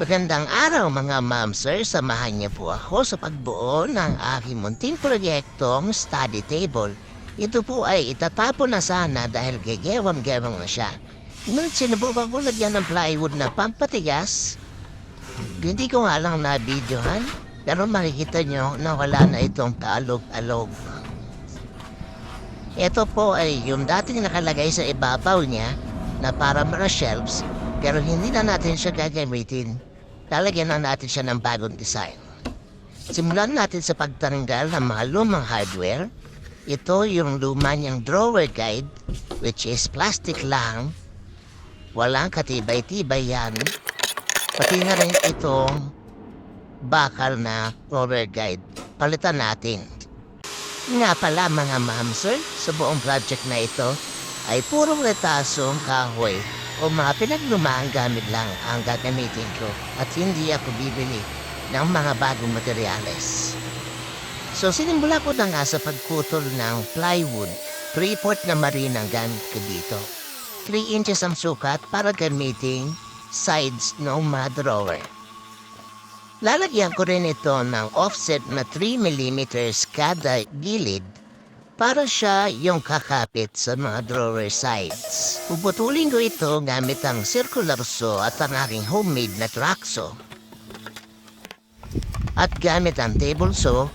Magandang araw mga ma'am sir, samahan niyo po ako sa pagbuo ng aking munting proyektong study table. Ito po ay itatapon na sana dahil gegewang-gewang na siya. Ngunit sinubukan ko lagyan ng plywood na pampatigas. Hindi ko nga lang na-videohan, pero makikita niyo na wala na itong kaalog-alog. Ito po ay yung dating nakalagay sa ibabaw niya na para mga shelves, pero hindi na natin siya gagamitin. Lalagyan na natin siya ng bagong design. Simulan natin sa pagtanggal ng mga lumang hardware. Ito yung luma niyang drawer guide, which is plastic lang. Walang katibay-tibay yan. Pati na rin itong bakal na drawer guide. Palitan natin. Nga pala mga ma'am sir, sa buong project na ito ay purong retasong kahoy o mga pinaglumaang gamit lang ang gagamitin ko at hindi ako bibili ng mga bagong materyales. So sinimula ko na nga sa pagputol ng plywood. 3/4 na marin ang gamit ko dito. 3 inches ang sukat para gamitin sides ng mga drawer. Lalagyan ko rin ito ng offset na 3 millimeters kada gilid para siya yung kakapit sa mga drawer sides. Puputulin ko ito gamit ang circular saw at ang aking homemade na track saw. At gamit ang table saw,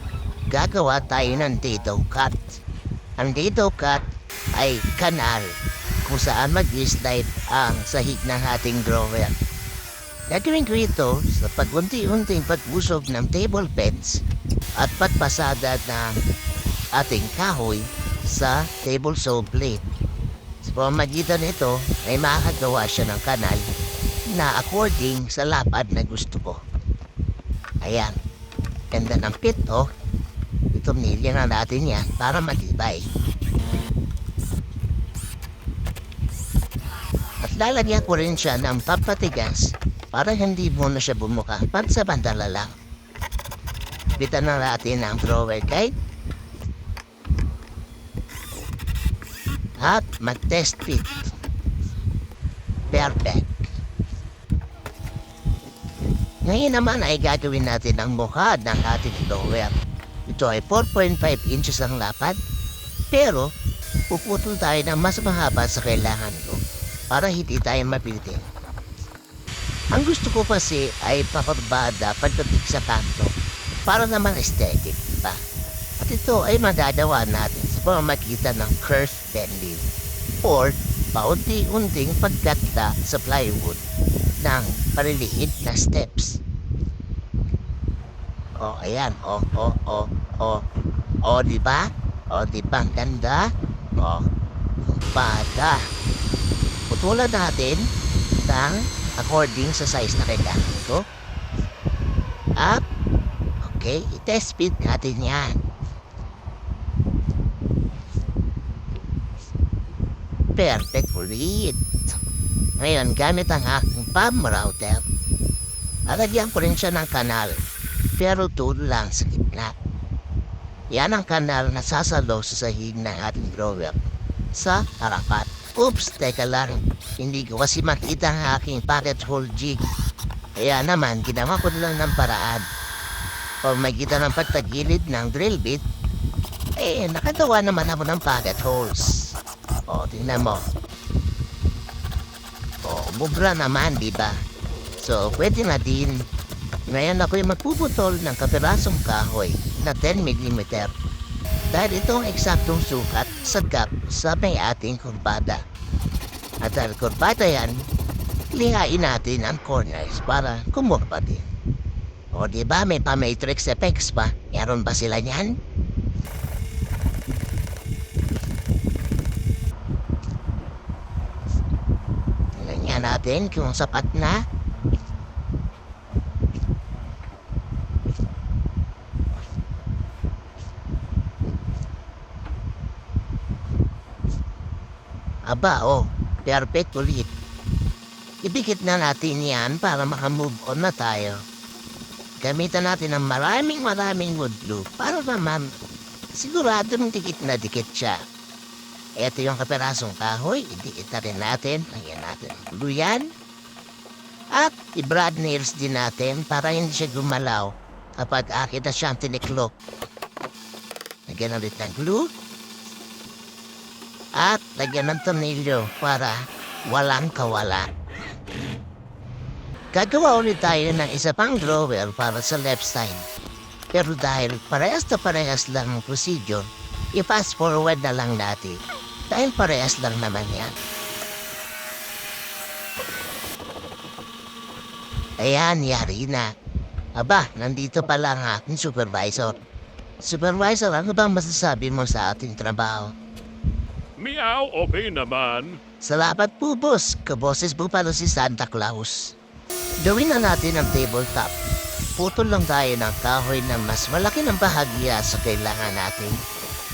gagawa tayo ng dado cut. Ang dado cut ay kanal kung saan mag-slide ang sahig ng ating drawer. Gagawin ko ito sa pagunti-unting pag-usog ng table beds at pagpasada ng ating kahoy sa table saw blade. Sa pamamagitan nito ay makakagawa siya ng kanal na according sa lapad na gusto ko. Ayan. Ganda ng pito. Itumilya na natin yan para matibay. At lalagyan ko rin siya ng papatigas para hindi muna siya bumuka pansamantala lang. Bitan na natin ang drawer guide at mag-test fit. Perfect. Ngayon naman ay gagawin natin ang mukha ng ating drawer. Ito ay 4.5 inches ang lapad, pero puputol tayo ng mas mahaba sa kailangan ko para hindi tayo mapitin. Ang gusto ko kasi ay papabada pagdating sa kanto para naman aesthetic, diba? At ito ay madadawa natin sa pamamagitan ng curve bending or paunti-unting pagkatla sa plywood ng paliliit na steps. O, ayan. O, diba? O, diba? Ang ganda? O, bada. Putulan natin ng according sa size na kailangan ko. Up. Okay, i-test fit natin yan. Perfect ulit. Ngayon, gamit ang aking palm router, alagyan ko rin siya ng kanal, pero tulo lang sa gitna. Yan ang kanal na sasalo sa sahig ng ating drawer sa harapan. Oops, teka lang. Hindi ko kasi makita ang aking pocket hole jig. Kaya naman, ginawa ko lang ng paraan. Pag makita ng pagtagilid ng drill bit, nakagawa naman ako ng pocket holes. O, tingnan mo. O, mubra naman, diba? So, pwede na din. Ngayon ako'y magpuputol ng kapirasong kahoy na 10 mm. Dahil ito ang eksaktong sukat sa gap sa may ating kurbada. At dahil kurbada yan, lihain natin ang corners para kumurba din. O diba may pa-matrix effects pa? Meron ba sila niyan? Tingnan natin kung sapat na. Aba, perfect ulit. Idikit na natin yan para makamove on na tayo. Gamitan natin ng maraming wood glue para naman siguradong dikit na dikit siya. Ito yung kapirasong kahoy, idikit na rin natin. Lagyan natin ang glue yan. At i-brad nails din natin para hindi siya gumalaw kapag akit na siyang tiniklop. Lagyan ulit ng glue. At lagyan ng tornilyo para walang kawala. Gagawa ulit tayo ng isa pang drawer para sa left side. Pero dahil parehas na parehas lang ang procedure, i-fast forward na lang natin. Dahil parehas lang naman yan. Ayan, yari na. Aba, nandito pa lang aking supervisor. Supervisor, ano bang masasabi mo sa ating trabaho? Meow, okay naman. Salamat po, boss. Kaboses po pala si Santa Claus. Gawin na natin ang tabletop. Putol lang tayo ng kahoy na mas malaki ng bahagya sa kailangan natin.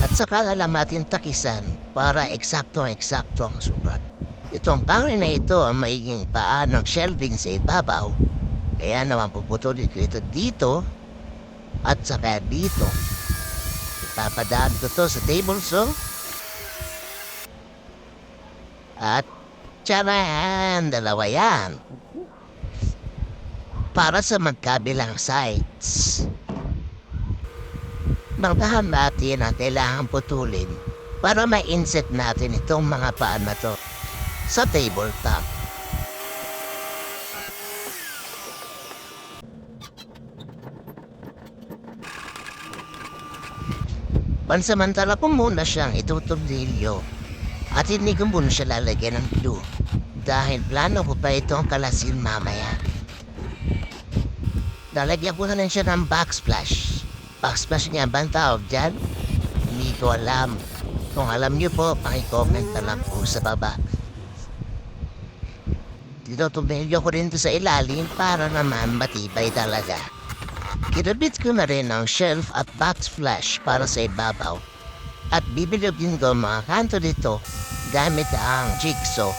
At saka na lang natin takisan para eksakto-eksakto ang sukat. Itong kahoy na ito ang maiging paa ng shelving sa ibabaw. Kaya naman puputulin ko ito dito at saka dito. Ipapadaan ko to sa table saw. At tsaran, dalawa yan. Para sa magkabilang sides. Magdahan natin ang kailangang putulin para ma-insert natin itong mga paan na to sa tabletop. Pansamantala ko muna siyang ituturdilyo at hindi ko muna siya lalagyan ng glue dahil plano ko pa itong kalasin mamaya. Lalagyan ko na lang siya ng backsplash. Backsplash nga ba ang tawag dyan? Hindi ko alam. Kung alam niyo po, pakicomment na lang po sa baba. Dito tumilyo ko rin sa ilalim para naman matibay talaga. Kinabit ko na rin ang shelf at backsplash para sa ibabaw. At bibilogin ko mga kanto dito gamit ang jigsaw.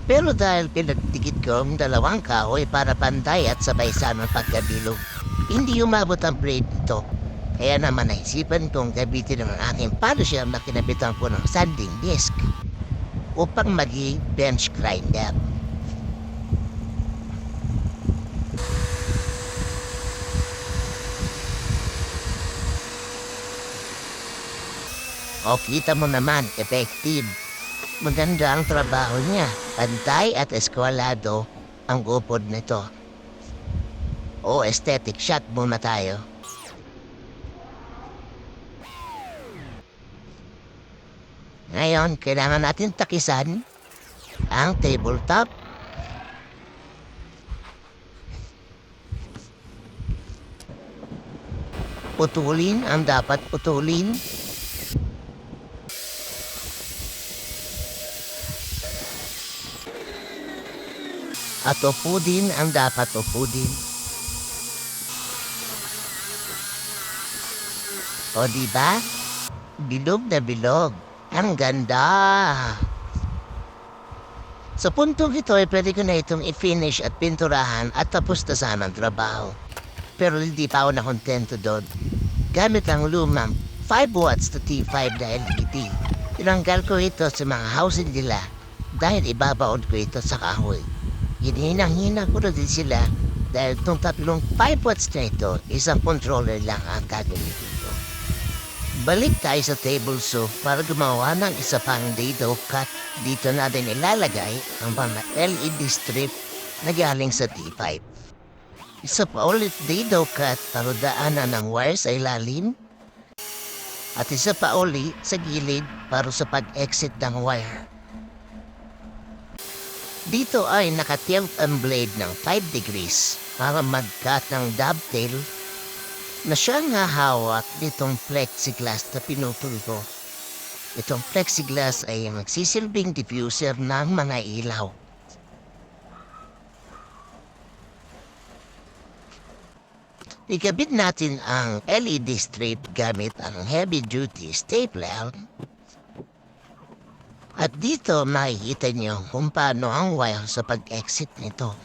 Pero dahil pinagdikit ko ang dalawang kahoy para pantay at sabay sana pagkabilog, hindi umabot ang blade nito. Kaya naman naisipan kong gabitin ang aking polisher na kinabitan ko ng sanding disc upang maging bench grinder. O kita mo naman, effective. Maganda ang trabaho niya. Pantay at eskwalado ang upod nito. O aesthetic shot muna tayo. Ngayon, kailangan natin takisan ang tabletop. Putulin ang dapat putulin. At upudin ang dapat upudin. O diba? Bilog na bilog. Ang ganda! Sa puntong ito ay pwede ko na itong i-finish at pinturahan at tapos na sana ang trabaho. Pero hindi pa ako nakontento doon. Gamit ang lumang 5 watts to T5 na LED. Tinanggal ko ito sa mga housing nila dahil ibabaon ko ito sa kahoy. Hininang-hinang ko na din sila dahil itong tatlong 5 watts na ito, isang controller lang ang gagamitin ko. Balik tayo sa table saw para gumawa ng isa pang dado cut. Dito natin ilalagay ang mga LED strip na galing sa T5. Isa pa ulit dado cut para daanan ng wire sa ilalim. At isa pa ulit sa gilid para sa pag-exit ng wire. Dito ay nakatilt ang blade ng 5 degrees para mag-cut ng dovetail na siyang hahawak nitong plexiglass na pinutol ko. Itong plexiglass ay magsisilbing diffuser ng mga ilaw. Ikabit natin ang LED strip gamit ang heavy-duty stapler. At dito makikita niyo kung paano ang wire sa pag-exit nito.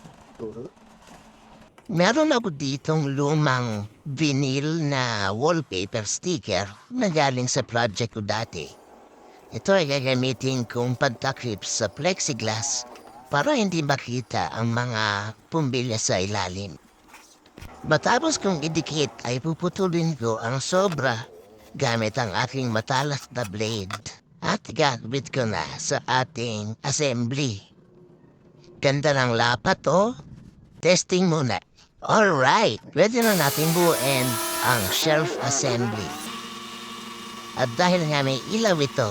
Meron ako ditong lumang vinyl na wallpaper sticker na galing sa project ko dati. Ito ay gagamitin kong pagtakrip sa plexiglass para hindi makita ang mga pumbilya sa ilalim. Matapos kong idikit ay puputulin ko ang sobra gamit ang aking matalas na blade at gagawit ko na sa ating assembly. Ganda ng lapat oh. Testing muna. Alright, pwede na natin buuin ang shelf assembly. At dahil nga may ilaw ito,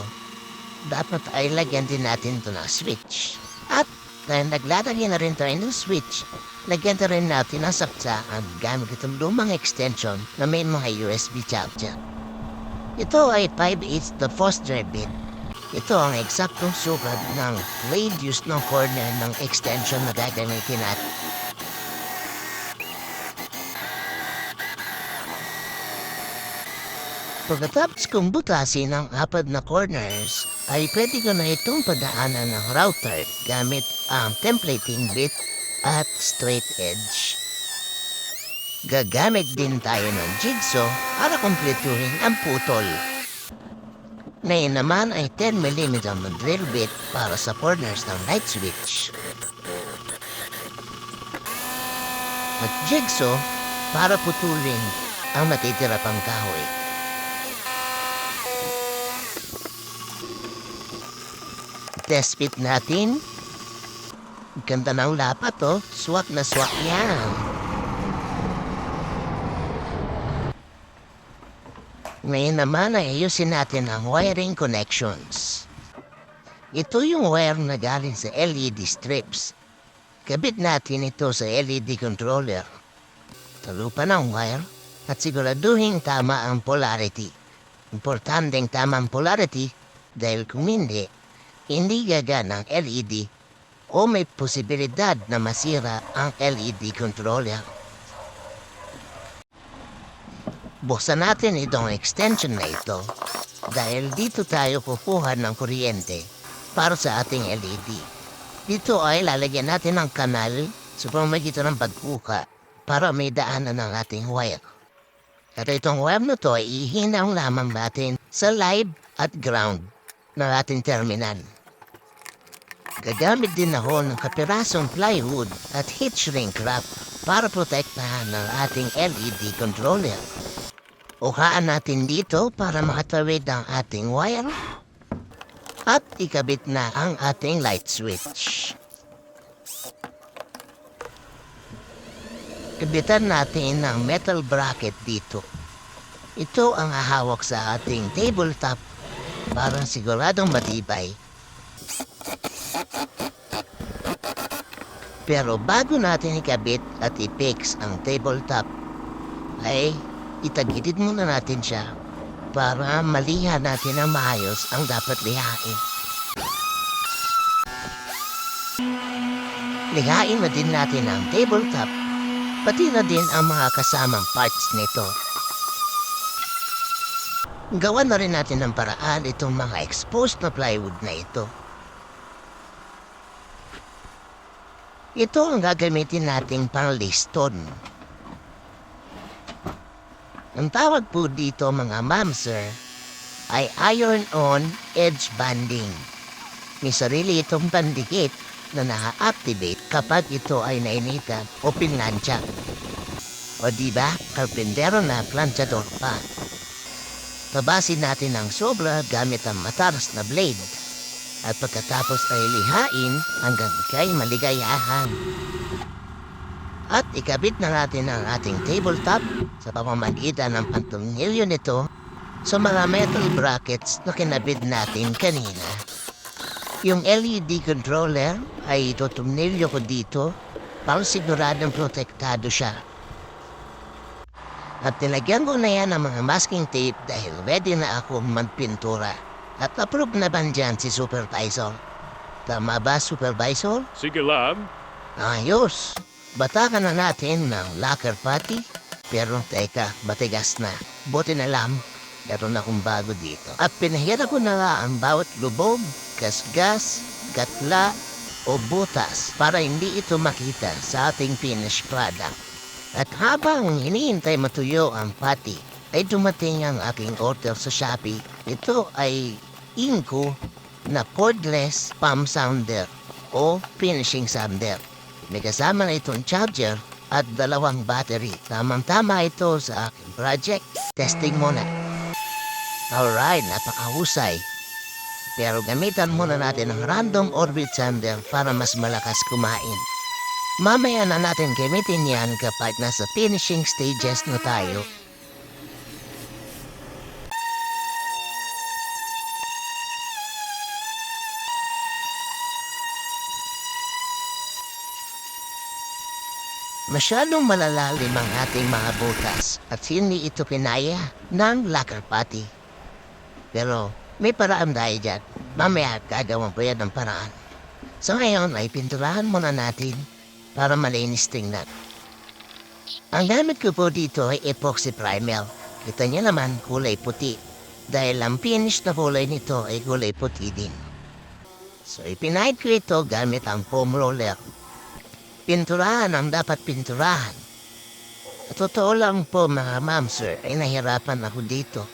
dapat ay lagyan din natin ito ng switch. At dahil naglalagay na rin tayo ng switch, lagyan na rin natin ang saksaan gamit itong lumang extension na may mga USB charger. Ito ay 5/8 na Foster bit. Ito ang eksaktong sukat ng radius ng corner ng extension na gagamitin natin. Pagkatapos kong butasin ang apat na corners, ay pwede ko na itong padaanan ng router gamit ang templating bit at straight edge. Gagamit din tayo ng jigsaw para kumpletuhin ang putol. Ngayon naman ay 10mm na drill bit para sa corners ng light switch. At jigsaw para putulin ang natitira pang kahoy. Test fit natin. Ganda ng lapat oh. Swak na swak yan. Ngayon naman ay ayusin natin ang wiring connections. Ito yung wire na galing sa LED strips. Kabit natin ito sa LED controller. Talupan ang wire at siguraduhin tama ang polarity. Importanteng tama ang polarity dahil kung hindi gagana ang LED o may posibilidad na masira ang LED controller. Buksan natin itong extension na ito dahil dito tayo kukuha ng kuryente para sa ating LED. Dito ay lalagyan natin ng kanal sa pamamagitan ng pagkuka para may daanan ng ating wire. At itong wire na to ay ihinaw lamang natin sa live at ground ng ating terminal. Gagamit din ako ng kapirasong plywood at heat shrink wrap para protektahan ng ating LED controller. Uhaan natin dito para makatawid ang ating wire at ikabit na ang ating light switch. Kabitan natin ang metal bracket dito. Ito ang hahawak sa ating tabletop para siguradong matibay. Pero bago natin ikabit at i-fix ang tabletop, ay itagilid muna natin siya para maliha natin ang maayos ang dapat lihain. Lihain na din natin ang tabletop, pati na din ang mga kasamang parts nito. Gawan na rin natin ng paraan itong mga exposed na plywood na ito. Ito ang gagamitin nating pang-liston. Ang tawag po dito mga ma'am sir ay iron-on edge banding. May sarili itong pandikit na na-activate kapag ito ay nainitan o pinlansya. O diba, karpintero na planchador pa. Tabasin natin ang sobra gamit ang matalas na blade. At pagkatapos ay lihain hanggang kay maligayahan. At ikabit na natin ang ating tabletop sa pamamagitan ng pantornilyo nito sa mga metal brackets na kinabit natin kanina. Yung LED controller ay itutumnilyo ko dito para siguradong protektado siya. At nilagyan ko na yan ng mga masking tape dahil ready na ako magpintura. At approve na ba dyan si Supervisor? Tama ba, Supervisor? Sige lang. Ayos. Batakan na natin ng lacquer putty. Pero teka, matigas na. Buti na lang, meron akong bago dito. At pinahira ko na nga ang bawat lubog, gasgas, gatla, o butas para hindi ito makita sa ating finished product. At habang hinihintay matuyo ang putty, ay dumating ang aking order sa Shopee. Ito ay Inco na cordless palm sounder o finishing sander. May kasama na itong charger at 2 battery. Tamang-tama ito sa aking project. Testing muna. Alright, napakahusay. Pero gamitan muna natin ang random orbit sander para mas malakas kumain. Mamaya na natin gamitin yan kapag nasa finishing stages na tayo. Masyadong malalalim ang ating mga butas at hindi ito kinaya ng lacquer putty. Pero may paraan tayo dyan. Mamaya gagawin ko yan ng paraan. So ngayon ay pinturahan muna natin para malinis tingnan. Ang gamit ko po dito ay epoxy primer. Kita niya naman kulay puti. Dahil ang finish na kulay nito ay kulay puti din. So ipinahid ko ito gamit ang foam roller. Pinturahan ang dapat pinturahan. At totoo lang po mga ma'am sir ay nahirapan ako dito.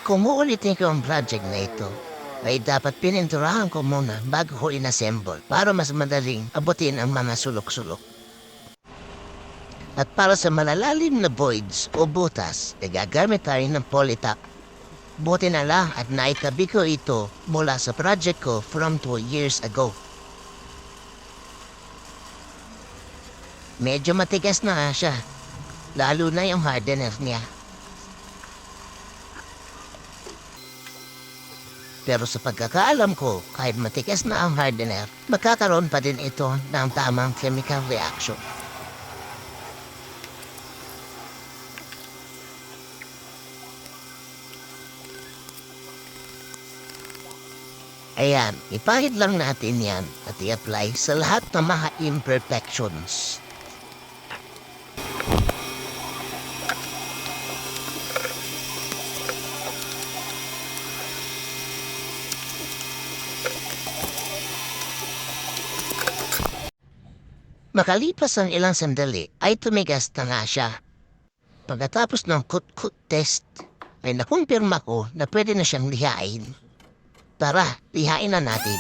Kung uulitin ko ang project na ito, ay dapat pininturahan ko muna bago ko inassemble para mas madaling abutin ang mga sulok-sulok. At para sa malalalim na voids o butas, ay gagamit tayo ng polytack. Buti na lang at naitabi ko ito mula sa project ko from 2 years ago. Medyo matigas na nga siya, lalo na yung hardener niya. Pero sa pagkakaalam ko, kahit matigas na ang hardener, magkakaroon pa din ito ng tamang chemical reaction. Ayan, ipahid lang natin yan at i-apply sa lahat ng mga imperfections. Makalipas ang ilang sandali ay tumigas na nga siya. Pagkatapos ng kut-kut test ay nakumpirma ko na pwede na siyang lihain. Tara, lihain na natin.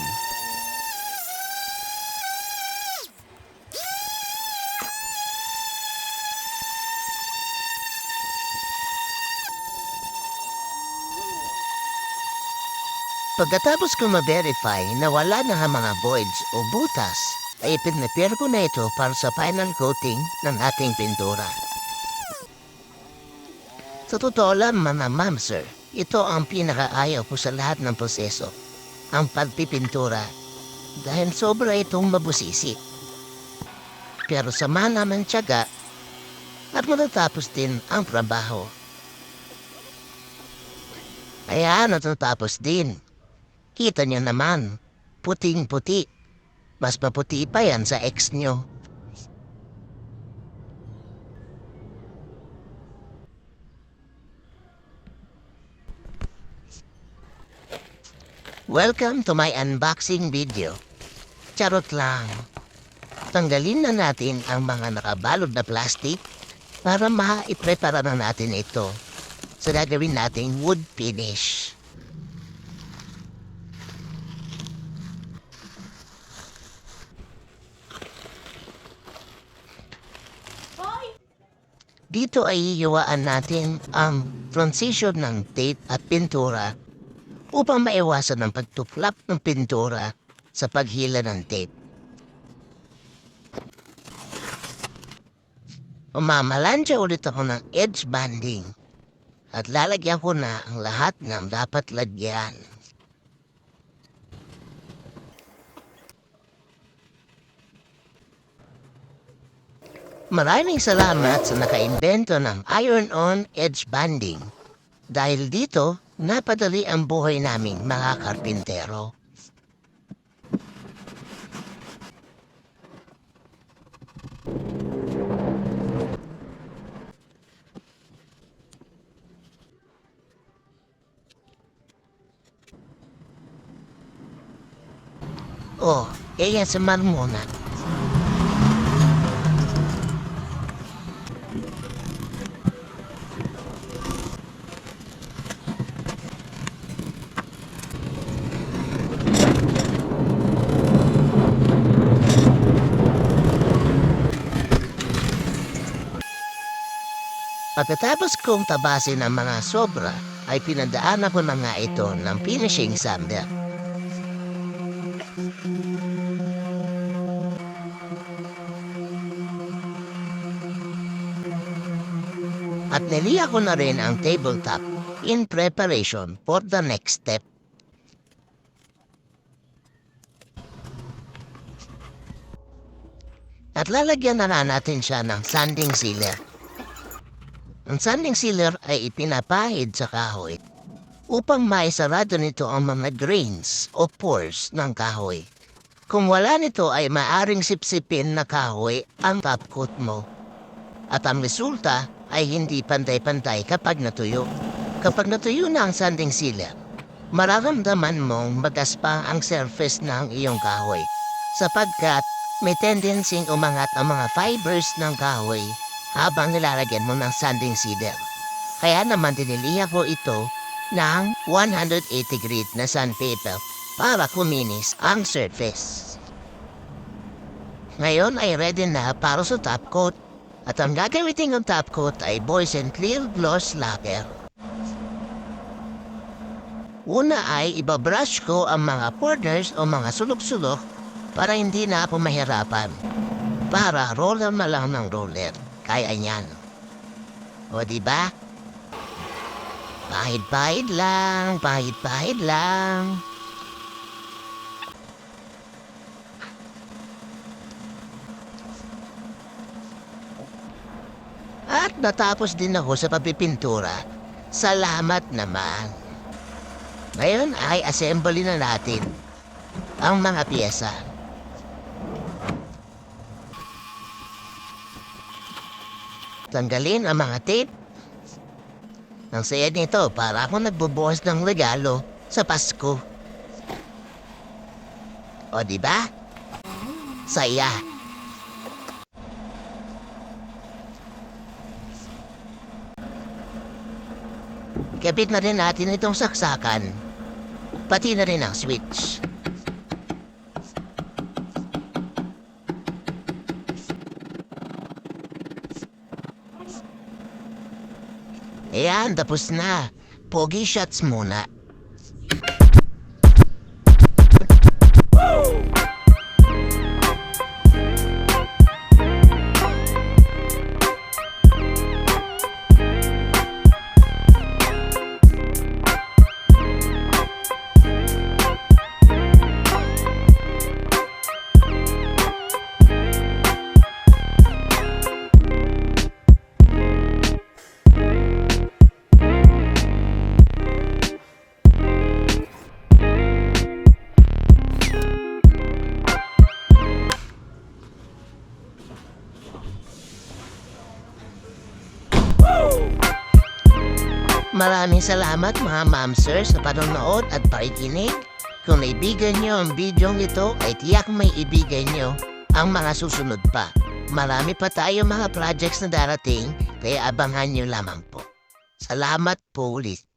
Pagkatapos ko ma-verify na wala na ang mga voids o butas, ay ipinapir ko na ito para sa final coating ng ating pintura. Sa totoo lang mga ma'am sir, ito ang pinakaayaw ko sa lahat ng proseso, ang pagpipintura, dahil sobra itong mabusisi. Pero sama naman tiyaga at matatapos din ang trabaho. Ayan, natatapos din. Kita niyo naman, puting-puti. Mas maputi pa yan sa ex nyo. Welcome to my unboxing video. Charot lang. Tanggalin na natin ang mga nakabalot na plastic para maiprepara na natin ito sa gagawin nating wood finish. Dito ay iiwaan natin ang transition ng tape at pintura upang maiwasan ang pagtuklap ng pintura sa paghila ng tape. Mamalansya ulit ako ng edge banding at lalagyan ko na ang lahat ng dapat lagyan. Maraming salamat sa nakaimbento ng iron-on edge banding. Dahil dito, napadali ang buhay naming mga karpintero. Oh, yan sa muna. Pagkatapos kong tabasin ang mga sobra, ay pinadaanan ko na nga ito ng finishing sander. At niliya ko na rin ang tabletop in preparation for the next step. At lalagyan na natin siya ng sanding sealer. Ang sanding sealer ay ipinapahid sa kahoy upang maisarado nito ang mga grains o pores ng kahoy. Kung wala nito ay maaring sipsipin na kahoy ang top coat mo. At ang resulta ay hindi pantay-pantay kapag natuyo. Kapag natuyo na ang sanding sealer, mararamdaman mong magaspa ang surface ng iyong kahoy sapagkat may tendency umangat ang mga fibers ng kahoy habang nilalagyan mo ng sanding sealer. Kaya naman diniliha ko ito ng 180 grit na sandpaper para kuminis ang surface. Ngayon ay ready na para sa top coat. At ang gagamitin ng top coat ay Boys & Clear Gloss Lacquer. Una ay ibabrush ko ang mga corners o mga sulok-sulok para hindi na ako mahirapan. Para roller na lang ng roller. Kaya niyan. O diba? Pahid-pahid lang, pahid-pahid lang. At natapos din ako sa pagpipintura. Salamat naman. Ngayon ay assembly na natin ang mga piyesa. Tanggalin ang mga tape. Ang saya nito para ako nagbubuhos ng regalo sa Pasko. O diba? Saya. Kapit na rin natin itong saksakan. Pati na rin ang switch. Ayan, tapos na. Pogi shots muna. Maraming salamat mga mamsers sa panonood at pakikinig. Kung naibigan nyo ang video ito, ay tiyak may ibigan nyo ang mga susunod pa. Marami pa tayo mga projects na darating, kaya abangan nyo lamang po. Salamat po ulit.